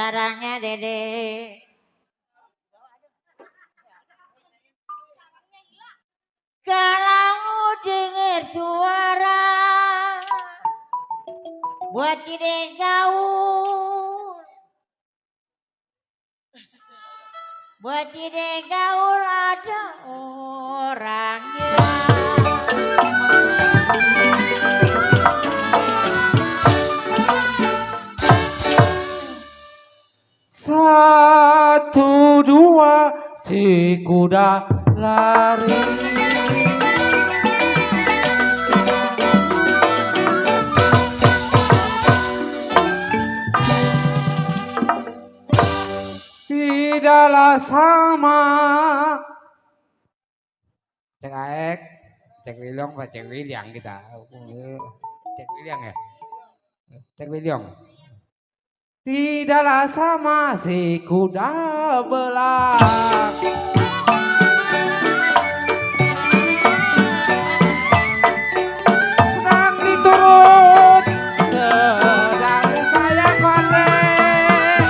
sarangnya dede. Kalau dengar suara buat cideng gaul, buat cideng gaul ada orangnya. Satu dua si kuda lari. Tidaklah sama. Cek Aek, cek William, cek William kita. Cek William ya. Cek William. Tidaklah sama si kuda belang. Sedang diturut, sedang disayang pandai.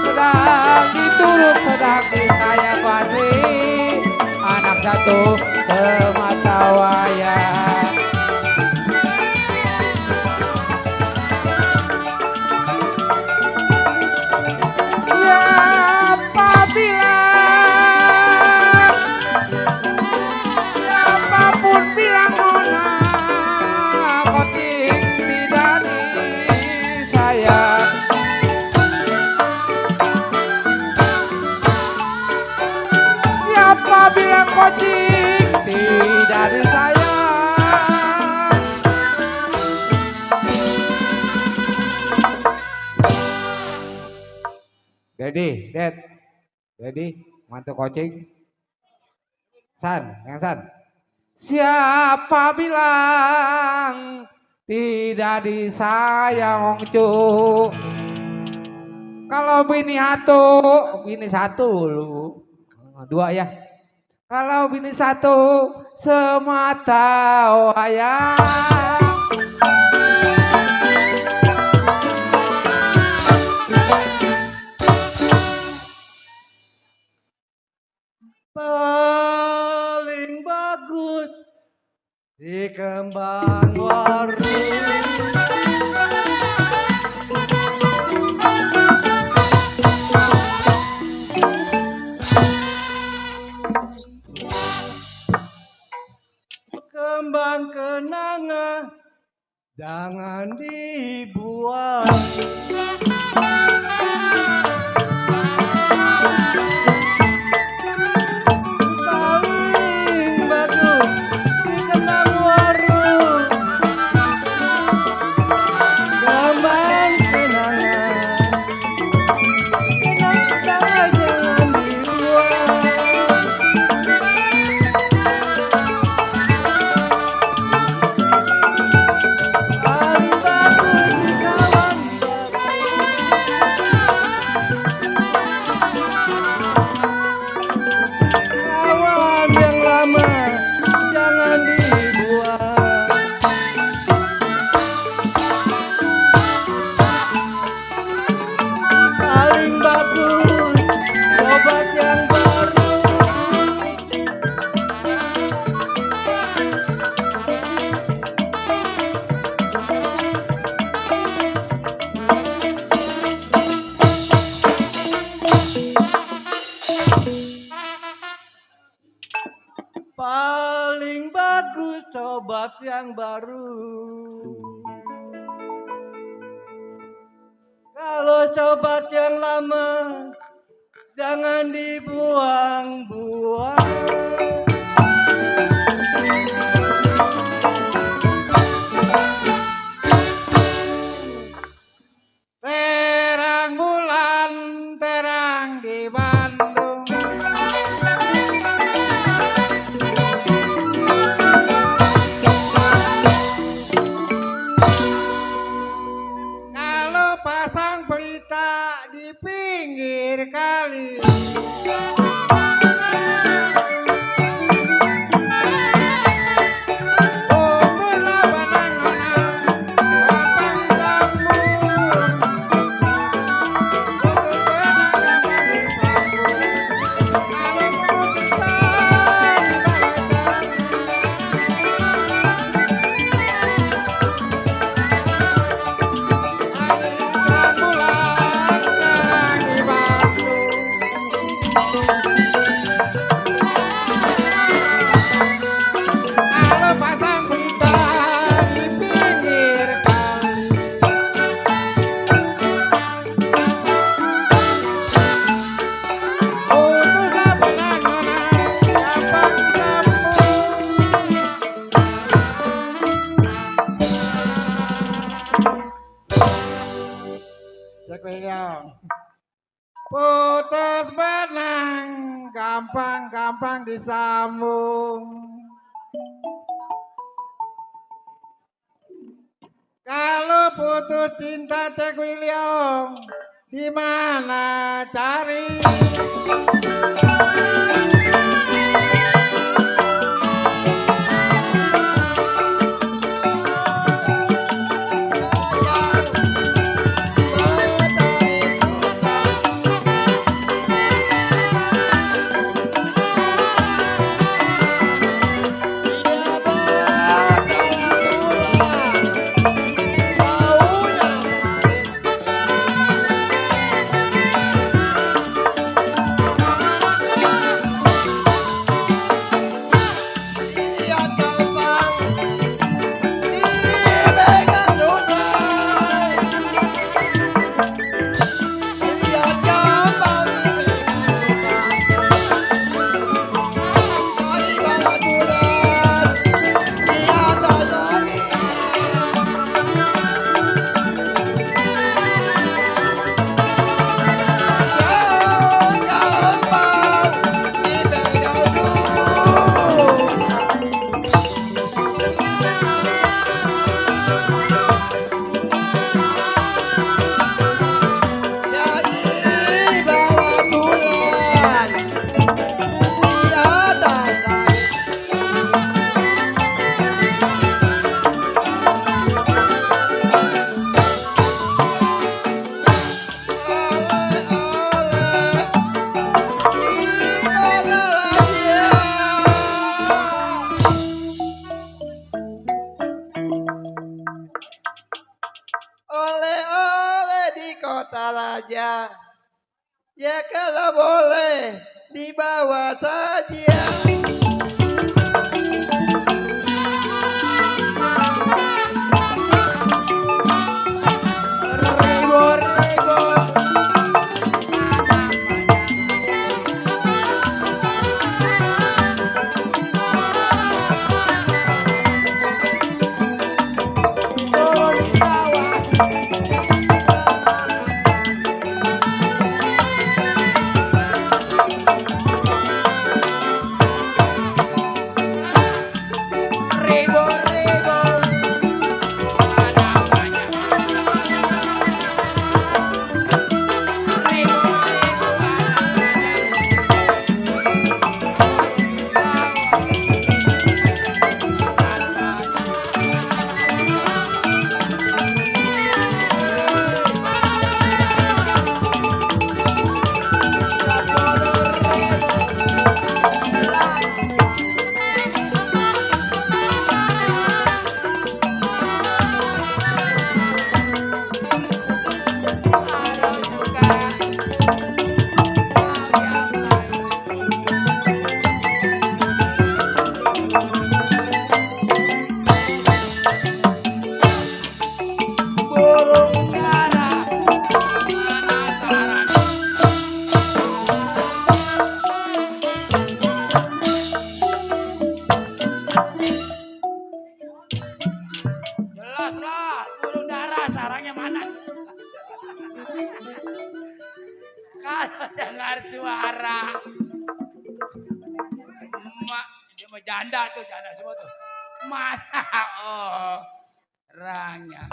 Sedang diturut, sedang disayang pandai. Anak satu semata wayang. Bilang kocik tidak disayang. Dedi, mantu kocik. Yang San. Siapa bilang tidak disayang cu? Kalau bini satu lu. Dua ya. Kalau bini satu semata wayang. Paling bagus di kembang warung. Kembang kenangan jangan dibuang. Paling bagus di kembang warung. Kembang kenangan jangan dibuang. paling bagus sobat yang baru. Kalau sobat yang lama jangan dibuang-buang. Terang bulan terang di Bandung. Kalau pasang pelita di pinggir kali. Putuslah benang-benang, gampang disambung. Putus benang gampang disambung. Kalau putus cinta di balik terang di Bandung. Kalau pasang pelita di pinggir kali. Putuslah benang-benang, gampang disambung. Cek William. Putus benang, gampang-gampang disambung. Kalau putus cinta Cek William, di mana cari? Oleh-oleh di kota raja, ya kalau boleh dibawa saja. dengar suara. Mak, dia mau janda tuh, janda semua tuh. Mana? Oh, orangnya.